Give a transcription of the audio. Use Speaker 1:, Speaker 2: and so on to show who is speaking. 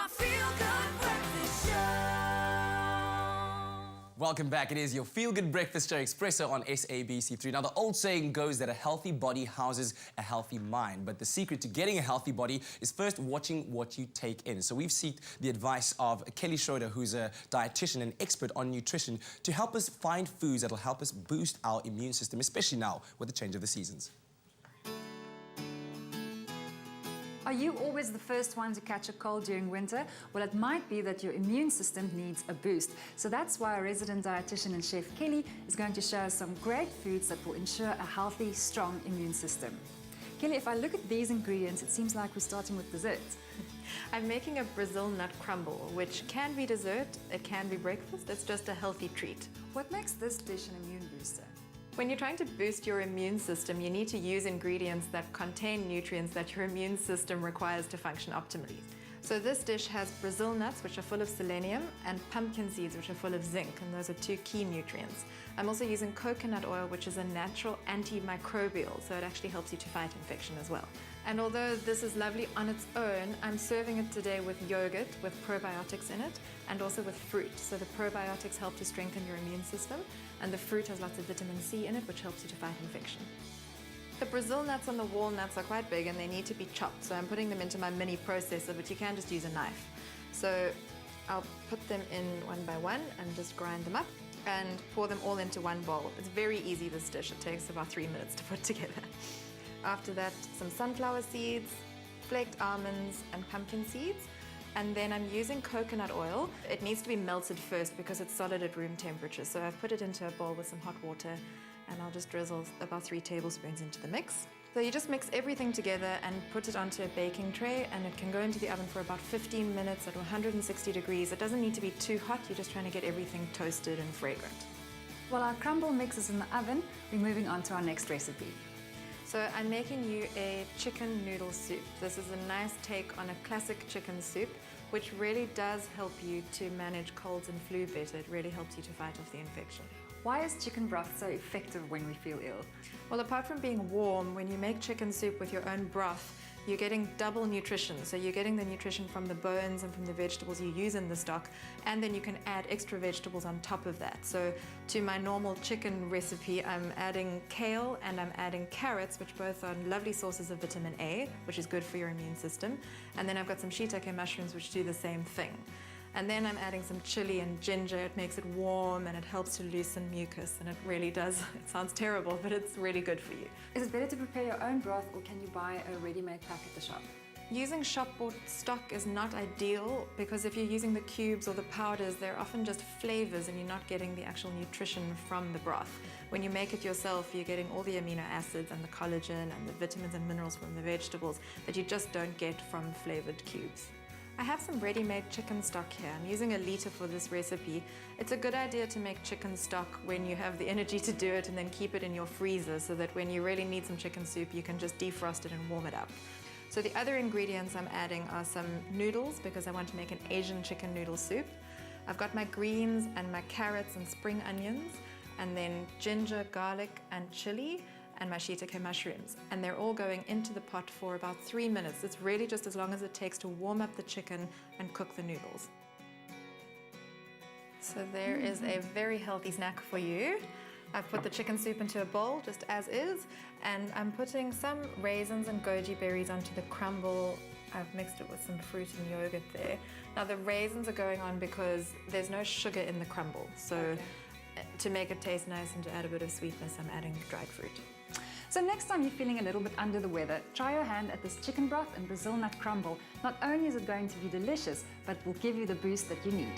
Speaker 1: my feel-good breakfast show.
Speaker 2: Welcome back. It is your feel-good breakfast show Espresso on SABC3. Now, the old saying goes that a healthy body houses a healthy mind. But the secret to getting a healthy body is first watching what you take in. So we've sought the advice of Kelly Schreuder, who's a dietitian and expert on nutrition, to help us find foods that will help us boost our immune system, especially now with the change of the seasons.
Speaker 3: Are you always the first one to catch a cold during winter? Well, it might be that your immune system needs a boost. So that's why our resident dietitian and chef Kelly is going to share us some great foods that will ensure a healthy, strong immune system. Kelly, if I look at these ingredients, it seems like we're starting with dessert.
Speaker 4: I'm making a Brazil nut crumble, which can be dessert, it can be breakfast, it's just a healthy treat.
Speaker 3: What makes this dish an immune booster?
Speaker 4: When you're trying to boost your immune system, you need to use ingredients that contain nutrients that your immune system requires to function optimally. So this dish has Brazil nuts, which are full of selenium, and pumpkin seeds, which are full of zinc, and those are two key nutrients. I'm also using coconut oil, which is a natural antimicrobial, so it actually helps you to fight infection as well. And although this is lovely on its own, I'm serving it today with yogurt, with probiotics in it, and also with fruit. So the probiotics help to strengthen your immune system, and the fruit has lots of vitamin C in it, which helps you to fight infection. The Brazil nuts and the walnuts are quite big and they need to be chopped, so I'm putting them into my mini processor, but you can just use a knife. So I'll put them in one by one and just grind them up and pour them all into one bowl. It's very easy, this dish. It takes about 3 minutes to put together. After that, some sunflower seeds, flaked almonds and pumpkin seeds. And then I'm using coconut oil. It needs to be melted first because it's solid at room temperature. So I've put it into a bowl with some hot water and I'll just drizzle about 3 tablespoons into the mix. So you just mix everything together and put it onto a baking tray, and it can go into the oven for about 15 minutes at 160 degrees. It doesn't need to be too hot, you're just trying to get everything toasted and fragrant.
Speaker 3: While our crumble mix is in the oven, we're moving on to our next recipe.
Speaker 4: So I'm making you a chicken noodle soup. This is a nice take on a classic chicken soup, which really does help you to manage colds and flu better. It really helps you to fight off the infection.
Speaker 3: Why is chicken broth so effective when we feel ill?
Speaker 4: Well, apart from being warm, when you make chicken soup with your own broth, you're getting double nutrition. So you're getting the nutrition from the bones and from the vegetables you use in the stock, and then you can add extra vegetables on top of that. So to my normal chicken recipe, I'm adding kale and I'm adding carrots, which both are lovely sources of vitamin A, which is good for your immune system. And then I've got some shiitake mushrooms, which do the same thing. And then I'm adding some chili and ginger. It makes it warm and it helps to loosen mucus, and it really does. It sounds terrible, but it's really good for you.
Speaker 3: Is it better to prepare your own broth, or can you buy a ready-made pack at the shop?
Speaker 4: Using shop-bought stock is not ideal because if you're using the cubes or the powders, they're often just flavors and you're not getting the actual nutrition from the broth. When you make it yourself, you're getting all the amino acids and the collagen and the vitamins and minerals from the vegetables that you just don't get from flavored cubes. I have some ready-made chicken stock here. I'm using 1 liter for this recipe. It's a good idea to make chicken stock when you have the energy to do it and then keep it in your freezer so that when you really need some chicken soup, you can just defrost it and warm it up. So the other ingredients I'm adding are some noodles because I want to make an Asian chicken noodle soup. I've got my greens and my carrots and spring onions, and then ginger, garlic, and chili, and my shiitake mushrooms, and they're all going into the pot for about 3 minutes. It's really just as long as it takes to warm up the chicken and cook the noodles. So there is a very healthy snack for you. I've put the chicken soup into a bowl just as is, and I'm putting some raisins and goji berries onto the crumble. I've mixed it with some fruit and yogurt there. Now the raisins are going on because there's no sugar in the crumble, so to make it taste nice and to add a bit of sweetness, I'm adding dried fruit.
Speaker 3: So next time you're feeling a little bit under the weather, try your hand at this chicken broth and Brazil nut crumble. Not only is it going to be delicious, but will give you the boost that you need.